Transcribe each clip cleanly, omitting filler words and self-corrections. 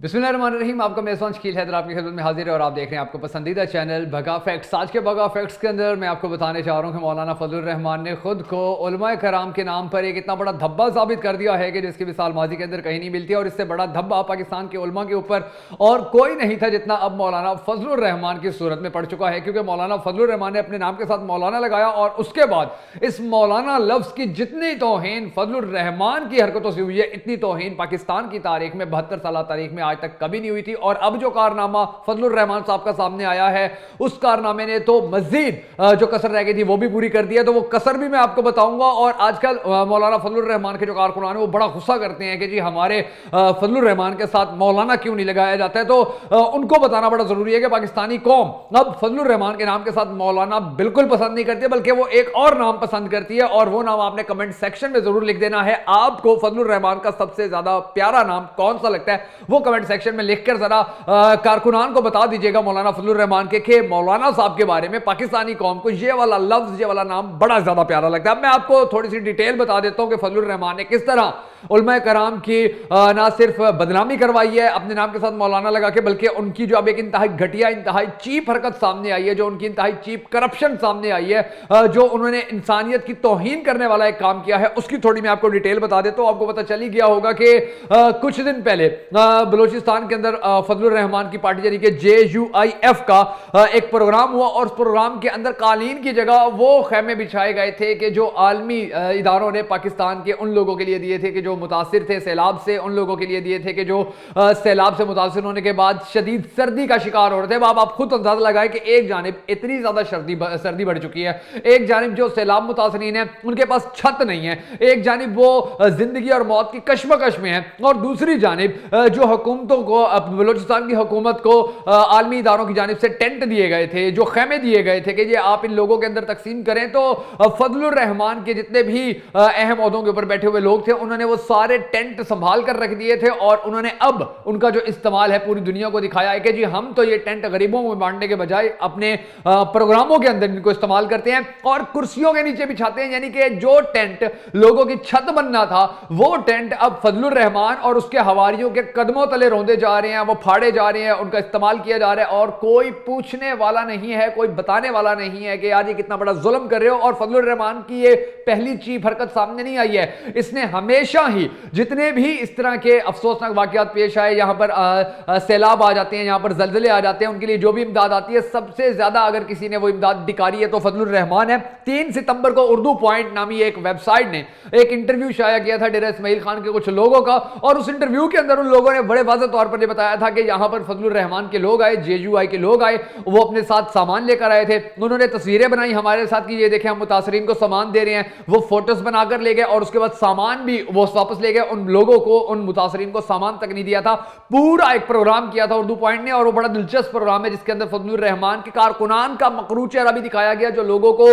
बिस्मिल्लाहिर्रहमानिर्रहीम। आपका मेज़बान शकील हैदर आपकी खिदमत में हाजिर है और आप देख रहे हैं आपको पसंदीदा चैनल भगा फैक्ट्स। आज के भगा फैक्ट्स के अंदर मैं आपको बताने चाह रहा हूँ कि मौलाना फजलुर रहमान ने खुद को उलमाए कराम के नाम पर एक इतना बड़ा धब्बा साबित कर दिया है कि जिसकी मिसाल माजी के अंदर कहीं नहीं मिलती। और इससे बड़ा धब्बा पाकिस्तान के उलमा के ऊपर और कोई नहीं था जितना अब मौलाना फजलुर रहमान की सूरत में पड़ चुका है, क्योंकि मौलाना फजलुर रहमान ने अपने नाम के साथ मौलाना लगाया और उसके बाद इस मौलाना लफ्ज़ की जितनी तौहीन फजलुर रहमान की हरकतों से हुई है, इतनी तौहीन पाकिस्तान की तारीख में 72 साल तारीख में आज तक कभी नहीं हुई थी। और अब जो कारनामा फजलुर रहमान साहब का सामने आया है, उस कारनामे ने तो मजीद जो कसर रह गई थी वो भी पूरी कर दिया। तो वो कसर भी मैं आपको बताऊंगा। और आजकल मौलाना फजलुर रहमान के जो कारकुनान है वो बड़ा गुस्सा करते हैं कि जी हमारे फजलुर रहमान के साथ मौलाना क्यों नहीं लगाया जाता है। तो उनको बताना बड़ा जरूरी है कि पाकिस्तानी कौम अब फजलुर रहमान के नाम के साथ मौलाना बिल्कुल पसंद नहीं करती, बल्कि वो एक और नाम पसंद करती है। और वो नाम आपने कमेंट सेक्शन में जरूर लिख देना है। आपको फजलुर रहमान का सबसे ज्यादा प्यारा नाम कौन सा लगता है, वो कमेंट सेक्शन में लिखकर जरा कारकुनान को बता दीजिएगा मौलाना फजलुर रहमान के मौलाना साहब के बारे में पाकिस्तानी कौम को ये वाला लफ्ज, ये वाला नाम बड़ा ज्यादा प्यारा लगता है। अब मैं आपको थोड़ी सी डिटेल बता देता हूं कि फजलुर रहमान ने किस तरह उलमाए कराम की ना सिर्फ बदनामी करवाई है अपने नाम के साथ मौलाना लगा के, बल्कि उनकी जो अब एक इंतहाई घटिया, इंतहाई चीप हरकत सामने आई है, जो उनकी इंतहाई चीप करप्शन सामने आई है, जो उन्होंने इंसानियत की तौहीन करने वाला एक काम किया है, उसकी थोड़ी मैं आपको डिटेल बता देता हूं। आपको पता चल ही गया होगा कि कुछ दिन पहले बलूचिस्तान के अंदर फजलुर रहमान की पार्टी यानी कि JUIF का एक प्रोग्राम हुआ और उस प्रोग्राम के अंदर कालीन की जगह वो खेमे बिछाए गए थे कि जो आलमी इदारों ने पाकिस्तान के उन लोगों के लिए दिए थे कि जो मुतासिर थे सैलाब से, उन लोगों के लिए दिए थे कि जो सैलाब से मुतासिर होने के बाद शदीद सर्दी का शिकार हो रहे थे। अब आप खुद अंदाजा लगाए कि एक जानिब इतनी ज्यादा सर्दी बढ़ चुकी है, एक जानिब जो सैलाब मुतासिरीन है उनके पास छत नहीं है, एक जानिब वो जिंदगी और मौत की कश्मकश में है, और दूसरी जानिब जो हुकूमतों को, बलूचिस्तान की हुकूमत को आलमी इदारों की जानिब से टेंट दिए गए थे, जो खेमे दिए गए थे कि ये आप इन लोगों के अंदर तकसीम करें। तो फजलुर रहमान के जितने भी अहम ओहदों के ऊपर बैठे हुए लोग थे उन्होंने वो सारे टेंट संभाल कर रख दिए थे और उन्होंने अब उनका जो इस्तेमाल है पूरी दुनिया को दिखाया है कि जी हम तो ये टेंट गरीबों में बांटने के बजाय अपने प्रोग्रामों के अंदर इनको इस्तेमाल करते हैं और कुर्सियों के नीचे बिछाते हैं। यानी कि जो टेंट लोगों की छत बनना था वो टेंट अब फजलुर रहमान और उसके हवारियों के कदमों तले रौंदे जा रहे हैं, वो फाड़े जा रहे हैं, उनका इस्तेमाल किया जा रहा है और कोई पूछने वाला नहीं है, कोई बताने वाला नहीं है कि यार ये कितना बड़ा जुल्म कर रहे हो। और फजलुर रहमान की ये पहली चीप हरकत सामने नहीं आई है, इसने हमेशा ही जितने भी इस तरह के अफसोसनाक वाकयात पेश आए, यहां पर सैलाब आ जाते हैं, यहां पर जलजले आ जाते हैं, उनके लिए जो भी इमदाद आती है सबसे ज्यादा अगर किसी ने वो इमदाद दिकारी है तो फजलुर रहमान है। 3 सितंबर को उर्दू पॉइंट नामी एक वेबसाइट ने एक इंटरव्यू शाया किया था डेरा इस्माइल खान के कुछ लोगों का, और उस इंटरव्यू के अंदर उन लोगों ने बड़े वाज़ेह तौर पर यह बताया था कि यहां पर फजलुर रहमान के लोग आए, JUI के लोग आए, वो अपने साथ सामान लेकर आए थे, उन्होंने तस्वीरें बनाई हमारे साथ कि ये देखें हम मुतासरीन को सामान दे रहे हैं, वो फोटोज बनाकर ले गए और उसके बाद सामान भी वो वापस ले गए, उन लोगों को, उन मुतासरीन को सामान तक नहीं दिया था। पूरा एक प्रोग्राम किया था उर्दू पॉइंट ने और वो बड़ा दिलचस्प प्रोग्राम है जिसके अंदर फजलुर रहमान के कारकुनान का मकरू चेहरा भी दिखाया गया, जो लोगों को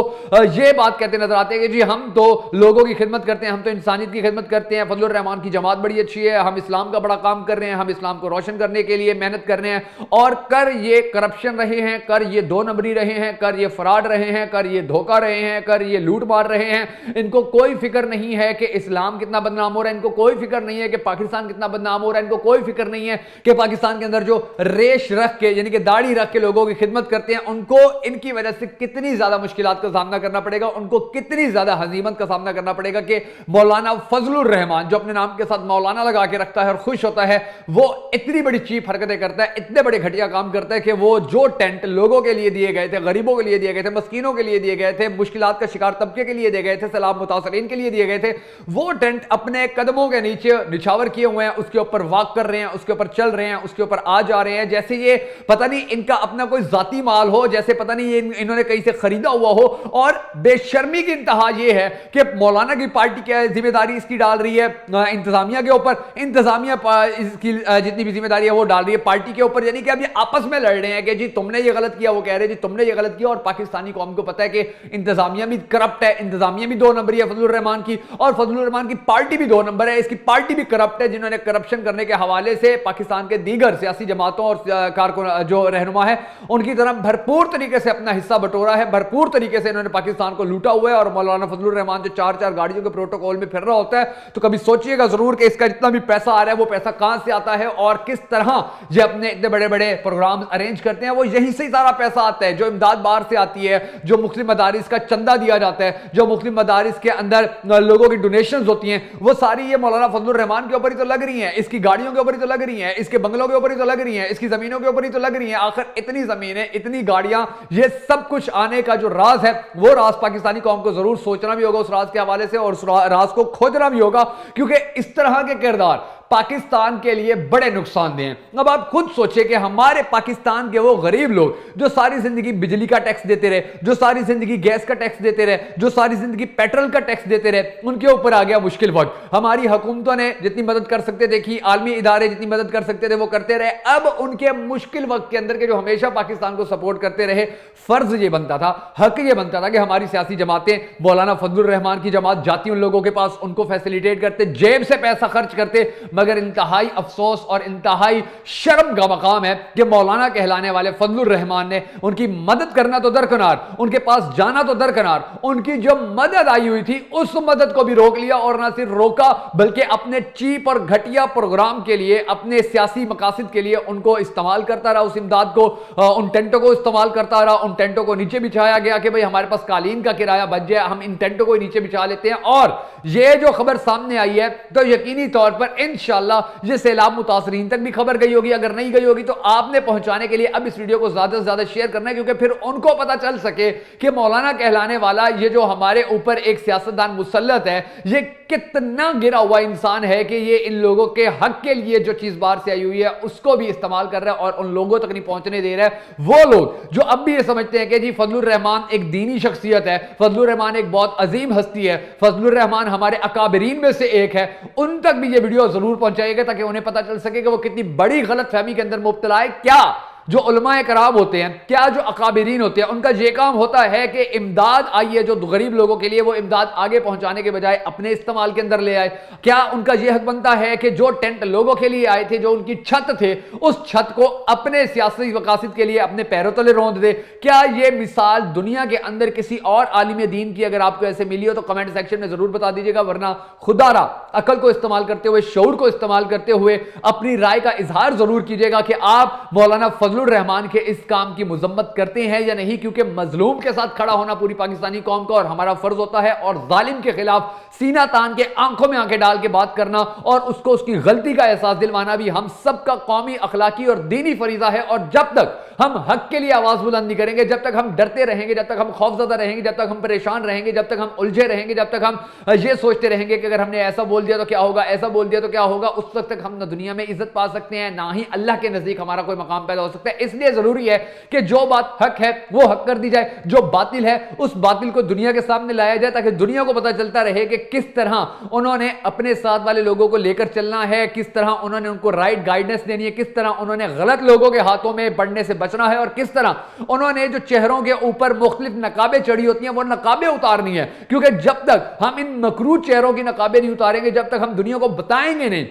ये बात कहते नजर आते हैं कि जी हम तो लोगों की खिदमत करते हैं, हम तो इंसानियत की खिदमत करते हैं, फजलुर रहमान की जमात बड़ी अच्छी है, हम इस्लाम का बड़ा काम कर रहे हैं, हम इस्लाम को रोशन करने के लिए मेहनत कर रहे हैं, और कर ये करप्शन रहे हैं, कर ये 2 नंबरी रहे हैं, कर ये फ्रॉड रहे हैं, कर ये धोखा रहे हैं, कर ये लूट मार रहे हैं। इनको कोई फिक्र नहीं है कि इस्लाम कितना बदनाम हो रहा है, इनको कोई फिक्र नहीं है कि पाकिस्तान कितना बदनाम हो रहा है, इनको कोई फिक्र नहीं है कि पाकिस्तान के अंदर जो रेश रख के यानी कि दाढ़ी रख के लोगों की खिदमत करते हैं उनको इनकी वजह से कितनी ज्यादा मुश्किलात का सामना करना पड़ेगा, उनको कितनी ज्यादा हजीमत का सामना करना पड़ेगा कि मौलाना फजलुर रहमान जो अपने नाम के साथ मौलाना लगा के रखता है और खुश होता है, वो इतनी बड़ी चीप हरकतें करता है, इतने बड़े घटिया काम करता है कि वो जो टेंट लोगों के लिए दिए गए थे, गरीबों के लिए दिए गए थे, मस्कीनों के लिए दिए गए थे, मुश्किलात का शिकार तबके के लिए दिए गए थे, सैलाब मुतासरीन के लिए दिए गए थे, वो टेंट अपने कदमों के नीचे निछावर किए हुए हैं, उसके ऊपर वॉक कर रहे हैं, उसके ऊपर चल रहे हैं, उसके ऊपर आ जा रहे हैं, जैसे ये पता नहीं इनका अपना कोई जाती माल हो, जैसे पता नहीं ये इन्होंने कहीं से खरीदा हुआ हो। और बेशर्मी की इंतहा ये है कि मौलाना की पार्टी क्या जिम्मेदारी इसकी डाल रही है इंतजामिया के ऊपर, इंतजामिया इसकी जितनी भी जिम्मेदारी है वो डाल रही है पार्टी के ऊपर। यानी कि अब ये आपस में लड़ रहे हैं कि जी तुमने ये गलत किया, वो कह रहे हैं जी तुमने ये गलत किया, और पाकिस्तानी कौम को पता है कि इंतजामिया भी करप्ट है, इंतजामिया भी 2 नंबरी है फजलुर रहमान की, और फजलुर रहमान की पार्टी भी दो नंबर है, इसकी पार्टी भी करप्ट है, जिन्होंने करप्शन करने के हवाले से पाकिस्तान के दीगर सियासी जमातों और कारकुन जो रहनुमा है उनकी तरफ भरपूर तरीके से अपना हिस्सा बटोरा है, भरपूर तरीके से इन्होंने पाकिस्तान को लूटा हुआ है। और मौलाना फजलुर रहमान जो चार चार गाड़ियों के प्रोटोकॉल में फिर रहा होता है, तो कभी सोचिएगा जरूर कि इसका जितना भी पैसा आ रहा है वो पैसा कहां से आता है और किस तरह ये अपने इतने बड़े बड़े प्रोग्राम अरेंज करते हैं। वो यहीं से ही सारा पैसा आता है, जो इमदाद बाहर से आती है, जो मुस्लिम मदारिस का चंदा दिया जाता है, जो मुस्लिम मदारिस के अंदर लोगों की डोनेशंस होती हैं, वो सारी ये मौलाना फजलुर रहमान के ऊपर ही तो लग रही हैं, इसकी गाड़ियों के ऊपर ही तो लग रही हैं, इसके बंगलों के ऊपर ही तो लग रही हैं, इसकी जमीनों के ऊपर ही तो लग रही हैं। आखिर इतनी जमीनें, इतनी गाड़ियां, ये सब कुछ आने का जो राज है वो राज पाकिस्तानी कौम को जरूर सोचना भी होगा उस राज के हवाले से, और उस राज को खोजना भी होगा, क्योंकि इस तरह के किरदार पाकिस्तान के लिए बड़े नुकसानदेह हैं। अब आप खुद सोचिए कि हमारे पाकिस्तान के वो गरीब लोग जो सारी जिंदगी बिजली का टैक्स देते रहे, जो सारी जिंदगी गैस का टैक्स देते रहे, जो सारी जिंदगी पेट्रोल का टैक्स देते रहे, उनके ऊपर आ गया मुश्किल वक्त। हमारी हुकूमतों ने जितनी मदद कर सकते थे की, आलमी इदारे जितनी मदद कर सकते थे वो करते रहे। अब उनके मुश्किल वक्त के अंदर के जो हमेशा पाकिस्तान को सपोर्ट करते रहे, फर्ज ये बनता था, हक ये बनता था कि हमारी सियासी जमातें, मौलाना फजलुर रहमान की जमात जाती उन लोगों के पास, उनको फैसिलिटेट करते, जेब से पैसा खर्च करते। मगर इंतहाई अफसोस और इंतहाई शर्म का मकाम है कि मौलाना कहलाने वाले फजलुर रहमान ने उनकी मदद करना तो दरकिनार, उनके पास जाना तो दरकिनार, उनकी जो मदद आई हुई थी उस मदद को भी रोक लिया। और ना सिर्फ रोका बल्कि अपने चीप और घटिया प्रोग्राम के लिए, अपने सियासी मकासद के लिए उनको इस्तेमाल करता रहा, उस इमदाद को, उन टेंटों को इस्तेमाल करता रहा। उन टेंटों को नीचे बिछाया गया कि भाई हमारे पास कालीन का किराया बच जाए, हम इन टेंटों को नीचे बिछा लेते हैं। और ये जो खबर सामने आई है तो यकीनी तौर पर इंशाल्लाह ये सैलाब मुतासरीन तक भी खबर गई होगी, अगर नहीं गई होगी तो आपने पहुंचाने के लिए अब इस वीडियो को ज्यादा से ज्यादा शेयर करना है, क्योंकि फिर उनको पता चल सके कि मौलाना कहलाने वाला ये जो हमारे ऊपर एक सियासतदान मुसल्लत है, ये कितना गिरा हुआ इंसान है कि ये इन लोगों के हक के लिए जो चीज बाहर से आई हुई है उसको भी इस्तेमाल कर रहा है और उन लोगों तक नहीं पहुंचने दे रहा है। वो लोग जो अब भी ये समझते हैं कि जी फजलुर रहमान एक दीनी शख्सियत है, फजलुर रहमान एक बहुत अजीम हस्ती है, फजलुर रहमान हमारे अकाबरीन में से एक है, उन तक भी ये वीडियो जरूर पहुंचाइएगा ताकि उन्हें पता चल सके कि वो कितनी बड़ी गलतफहमी के अंदर मुब्तला है। क्या जो उलमाए कराम होते हैं, क्या जो अकाबिरीन होते हैं, उनका ये काम होता है कि इमदाद आई है जो गरीब लोगों के लिए, वो इमदाद आगे पहुंचाने के बजाय अपने इस्तेमाल के अंदर ले आए। क्या उनका यह हक बनता है कि जो टेंट लोगों के लिए आए थे, जो उनकी छत थे, उस छत को अपने सियासी मकासद के लिए अपने पैरों तले रौंद दे? क्या यह मिसाल दुनिया के अंदर किसी और आलिम दीन की अगर आपको ऐसे मिली हो तो कमेंट सेक्शन में जरूर बता दीजिएगा, वरना खुदारा अकल को इस्तेमाल करते हुए, शऊर को इस्तेमाल करते हुए अपनी राय का इजहार जरूर कीजिएगा कि आप मौलाना फजलुर रहमान के इस काम की मुजम्मत करते हैं या नहीं, क्योंकि मजलूम के साथ खड़ा होना पूरी पाकिस्तानी कौम का और हमारा फर्ज होता है, और जालिम के खिलाफ सीना तान के आंखों में आंखें डाल के बात करना और उसको उसकी गलती का एहसास दिलवाना भी हम सबका कौमी, अखलाकी और दीनी फरीजा है। और जब तक हम हक के लिए आवाज बुलंद नहीं करेंगे, जब तक हम डरते रहेंगे, जब तक हम खौफजदा रहेंगे, जब तक हम परेशान रहेंगे, जब तक हम उलझे रहेंगे, जब तक हम ये सोचते रहेंगे कि अगर हमने ऐसा बोल दिया तो क्या होगा, ऐसा बोल दिया तो क्या होगा, उस वक्त तक हम ना दुनिया में इज्जत पा सकते हैं, ना ही अल्लाह के नजदीक हमारा कोई मकाम पैदा हो सकता है। इसलिए जरूरी है कि जो बात हक है वो हक कर दी जाए, जो बातिल है उस बातिल को दुनिया के सामने लाया जाए, ताकि दुनिया को पता चलता रहे कि किस तरह उन्होंने अपने साथ वाले लोगों को लेकर चलना है, किस तरह उन्होंने उनको राइट गाइडेंस देनी है, किस तरह उन्होंने गलत लोगों के हाथों में पड़ने से बचना है, और किस तरह उन्होंने जो चेहरों के ऊपर मुख्तलिफ नकाबें चढ़ी होती हैं वो नकाबें उतारनी है। क्योंकि जब तक हम इन मकरूह चेहरों की नकाबें नहीं उतारेंगे, जब तक हम दुनिया को बताएंगे नहीं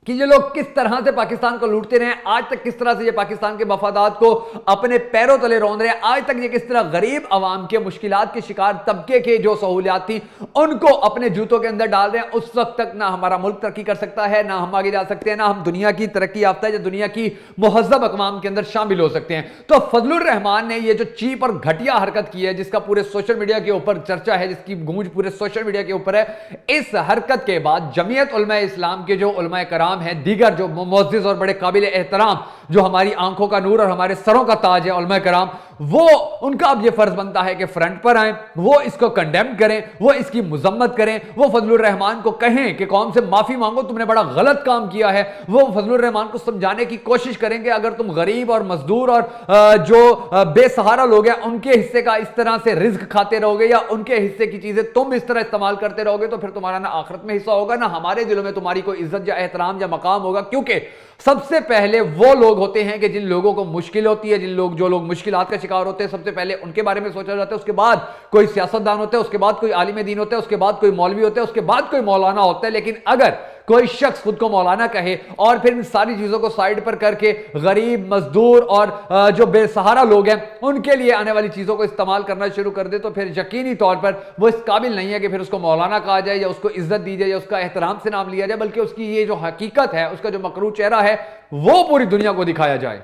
कि ये लोग किस तरह से पाकिस्तान को लूटते रहे, आज तक किस तरह से ये पाकिस्तान के मफादात को अपने पैरों तले रौंद रहे हैं, आज तक ये किस तरह गरीब आवाम के मुश्किलात के शिकार तबके के जो सहूलियात थी उनको अपने जूतों के अंदर डाल रहे हैं, उस वक्त तक ना हमारा मुल्क तरक्की कर सकता है, ना हम आगे जा सकते हैं, ना हम दुनिया की तरक्की याफ्ता या दुनिया की मुहज़्ज़ब अक़वाम के अंदर शामिल हो सकते हैं। तो फजलुर रहमान ने ये जो चीप और घटिया हरकत की है, जिसका पूरे सोशल मीडिया के ऊपर चर्चा है, जिसकी गूंज पूरे सोशल मीडिया के ऊपर है, इस हरकत के बाद जमीयत उलमाए इस्लाम के जो उलमाए कराम हैं, दीगर जो मुअज़्ज़िज़ और बड़े काबिल एहतराम जो हमारी आंखों का नूर और हमारे सरों का ताज है उलमाए कराम, वो उनका अब ये फर्ज बनता है कि फ्रंट पर आए, वो इसको कंडेम करें, वो इसकी मुजम्मत करें, वो फजलुर रहमान को कहें कि कौम से माफी मांगो, तुमने बड़ा गलत काम किया है। वो फजलुर रहमान को समझाने की कोशिश करें कि अगर तुम गरीब और मजदूर और जो बेसहारा लोग हैं उनके हिस्से का इस तरह से रिज्क खाते रहोगे या उनके हिस्से की चीजें तुम इस तरह इस्तेमाल करते रहोगे तो फिर तुम्हारा ना आखिरत में हिस्सा होगा, ना हमारे दिलों में तुम्हारी कोई इज्जत या एहतराम یا مقام ہوگا، کیونکہ سب سے پہلے وہ لوگ ہوتے ہیں کہ جن لوگوں کو مشکل ہوتی ہے، جو لوگ مشکلات کا شکار ہوتے ہیں، سب سے پہلے ان کے بارے میں سوچا جاتا ہے، اس کے بعد کوئی سیاستدان ہوتا ہے، اس کے بعد کوئی عالم دین ہوتا ہے، اس کے بعد کوئی مولوی ہوتا ہے، اس کے بعد کوئی مولانا ہوتا ہے۔ لیکن اگر کوئی شخص خود کو مولانا کہے اور پھر ان ساری چیزوں کو سائیڈ پر کر کے غریب، مزدور اور جو بے سہارا لوگ ہیں ان کے لیے آنے والی چیزوں کو استعمال کرنا شروع کر دے، تو پھر یقینی طور پر وہ اس قابل نہیں ہے کہ پھر اس کو مولانا کہا جائے یا اس کو عزت دی جائے یا اس کا احترام سے نام لیا جائے، بلکہ اس کی یہ جو حقیقت ہے، اس کا جو مکروہ چہرہ ہے، وہ پوری دنیا کو دکھایا جائے۔